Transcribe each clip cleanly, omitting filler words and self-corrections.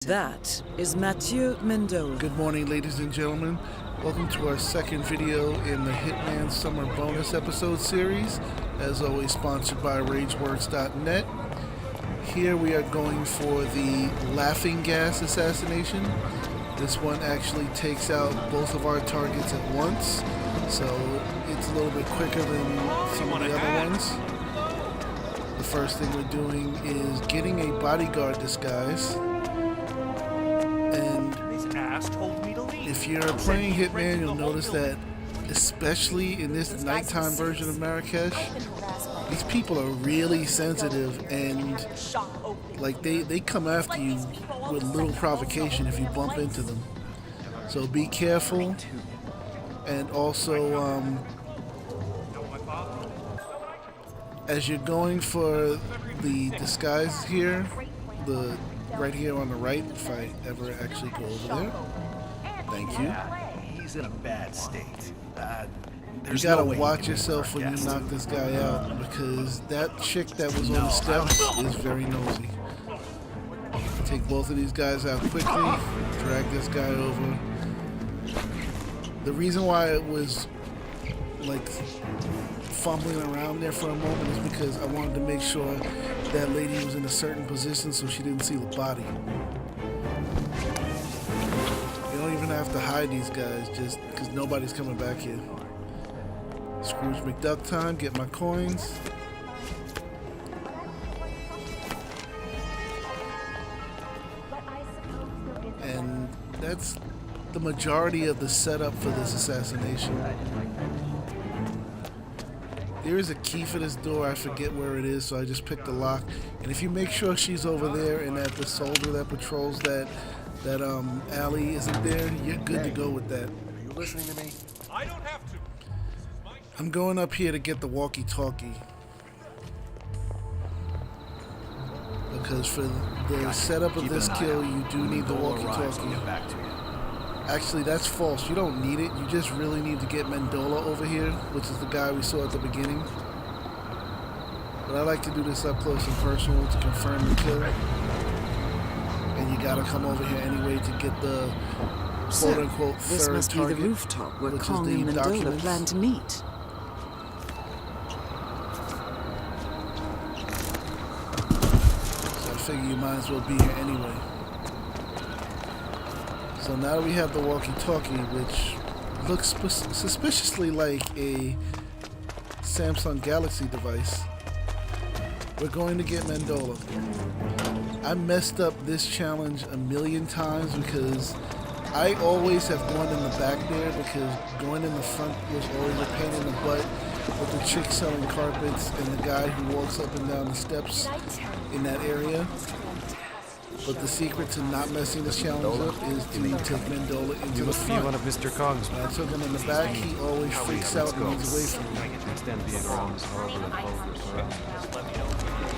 That is Matthieu Mendola. Good morning, ladies and gentlemen. Welcome to our second video in the Hitman Summer Bonus Episode series, as always sponsored by RageWorks.net. Here we are going for the laughing gas assassination. This one actually takes out both of our targets at once, so it's a little bit quicker than some of the other ones. The first thing we're doing is getting a bodyguard disguise. And if you're playing Hitman, you'll notice that, especially in this nighttime version of Marrakesh, these people are really sensitive and like they come after you with little provocation if you bump into them. So be careful, and also as you're going for the disguise here, right here on the right, if I ever actually go over there. Thank you. He's in a bad state. You gotta watch yourself when you knock this guy out, because that chick that was on the steps is very nosy. Take both of these guys out quickly, drag this guy over. The reason why it was like fumbling around there for a moment is because I wanted to make sure that lady was in a certain position so she didn't see the body. You don't even have to hide these guys just because nobody's coming back here. Scrooge McDuck time, get my coins. And that's the majority of the setup for this assassination. There is a key for this door, I forget where it is, so I just picked the lock. And if you make sure she's over there and that the soldier that patrols that alley isn't there, you're good to go with that. Are you listening to me? I don't have to. I'm going up here to get the walkie-talkie. Because for the setup of this kill, you do need the walkie-talkie. Actually, that's false. You don't need it. You just really need to get Mendola over here, which is the guy we saw at the beginning. But I like to do this up close and personal to confirm the kill. And you gotta come over here anyway to get the quote-unquote third This must target, be the rooftop where which is Kong the and Mendola documents. plan to meet. So I figure you might as well be here anyway. So now we have the walkie-talkie, which looks suspiciously like a Samsung Galaxy device. We're going to get Mendola. I messed up this challenge a million times because I always have gone in the back there, because going in the front was always a pain in the butt with the chick selling carpets and the guy who walks up and down the steps in that area. But the secret to not messing this challenge up is to take Mendola into the front. One of Mr. Kong's. When I took him in the back, he always freaks out and runs away from me. Extend being around this horrible and vulgar surroundings.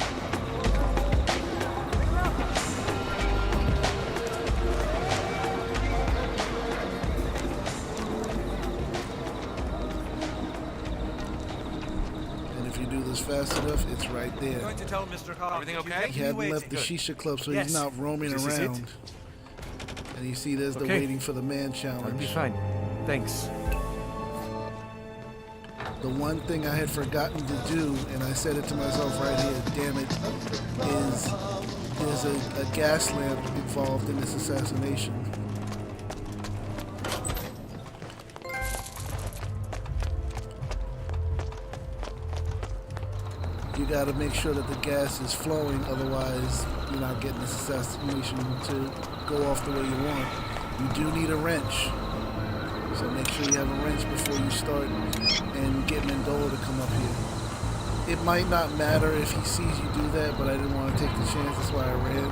And if you do this fast enough, it's right there. Going to tell Mr. Kong. Everything okay? He hadn't left the shisha club, so Yes. he's not roaming This is it? around. And you see there's the Okay. waiting for the man I'll be challenge. fine. Thanks. The one thing I had forgotten to do, and I said it to myself right here, damn it, is there's a gas lamp involved in this assassination. You gotta make sure that the gas is flowing, otherwise you're not getting this assassination to go off the way you want. You do need a wrench. So make sure you have a wrench before you start and get Mendola to come up here. It might not matter if he sees you do that, but I didn't want to take the chance, that's why I ran.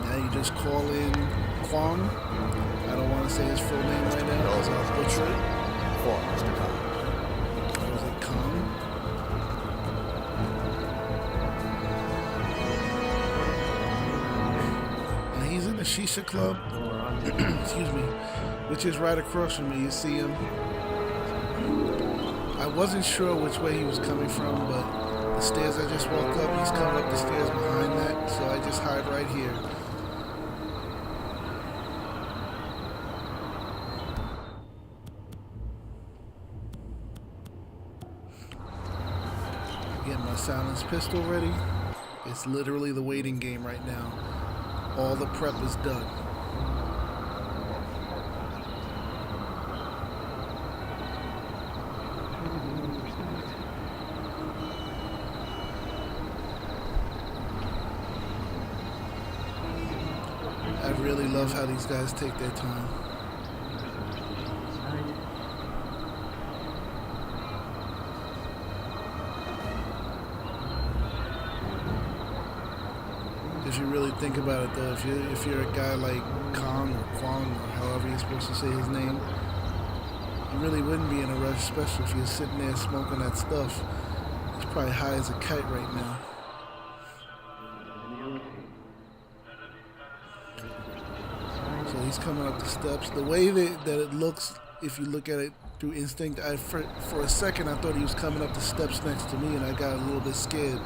Now you just call in Kwong. I don't want to say his full name right now because I'll butcher it. For Mr. Kong. Was it Kong? And he's in the Shisha Club. Excuse me, which is right across from me. You see him. I wasn't sure which way he was coming from, but the stairs I just walked up, he's coming up the stairs behind that. so I just hide right here. Get my silenced pistol ready. It's literally the waiting game right now. All the prep is done. I really love how these guys take their time. If you really think about it, though, if you're a guy like Kong or Kwong or however you're supposed to say his name, you really wouldn't be in a rush, especially if you're sitting there smoking that stuff. He's probably high as a kite right now. So he's coming up the steps. The way that it looks, if you look at it through instinct, for a second I thought he was coming up the steps next to me, and I got a little bit scared.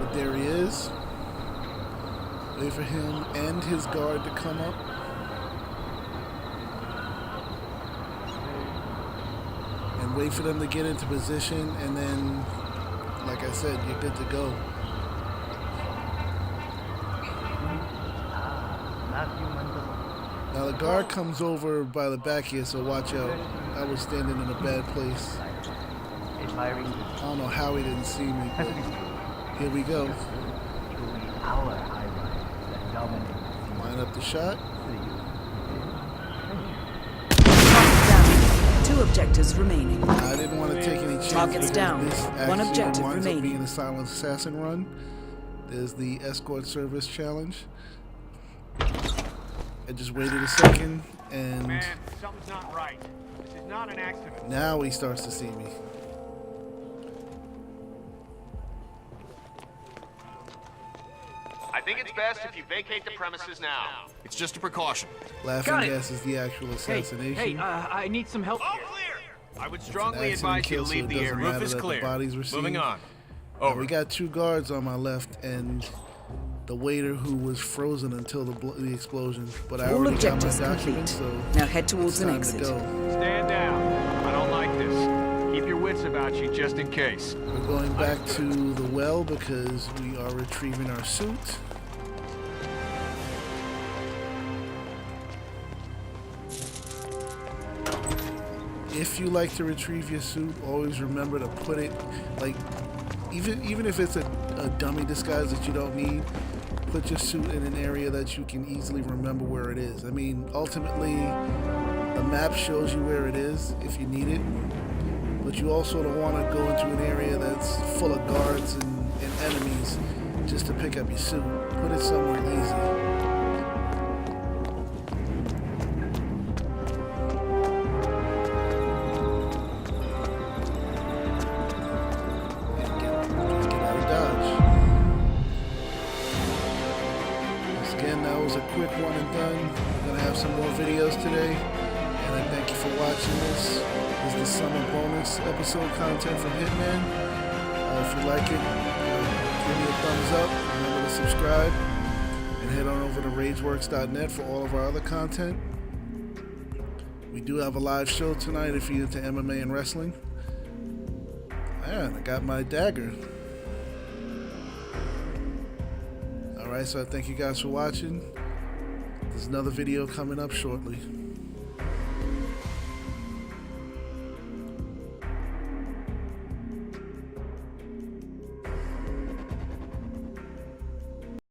But there he is. Wait for him and his guard to come up. And wait for them to get into position, and then, like I said, you're good to go. Now the guard comes over by the back here, so watch out. I was standing in a bad place. I don't know how he didn't see me, but here we go. Line up the shot. Down. 2 objectives remaining. I didn't want to take any chances. Targets down. This 1 actually objective winds up remaining. being a silent assassin run. There's the escort service challenge. I just waited a second, and Man, something's not right. This is not an accident. now he starts to see me. I think it's best if you vacate the premises now. It's just a precaution. Laughing Got it. gas is the actual assassination. I need some help All here. clear! I would It's an strongly accident advise you kill, to so leave it the doesn't area. matter Roof is that the clear. bodies were seen. Moving on. Now, Over. we got 2 guards on my left and the waiter who was frozen until the explosion. But I All already got my objectives documents, complete. so Now head towards it's an time exit. to go. Stand down. I don't like this. Keep your wits about you just in case. We're going back to the well because we are retrieving our suit. If you like to retrieve your suit, always remember to put it, like, even if it's a dummy disguise that you don't need, put your suit in an area that you can easily remember where it is. I mean, ultimately, the map shows you where it is if you need it, but you also don't want to go into an area that's full of guards and enemies just to pick up your suit. Put it somewhere easy. Quick one and done. We're gonna have some more videos today, and I thank you for watching this. This is the summer bonus episode content from Hitman. If you like it, give me a thumbs up. Remember to subscribe, and head on over to rageworks.net for all of our other content. We do have a live show tonight if you're into MMA and wrestling. Man, I got my dagger. Alright, so I thank you guys for watching. There's another video coming up shortly.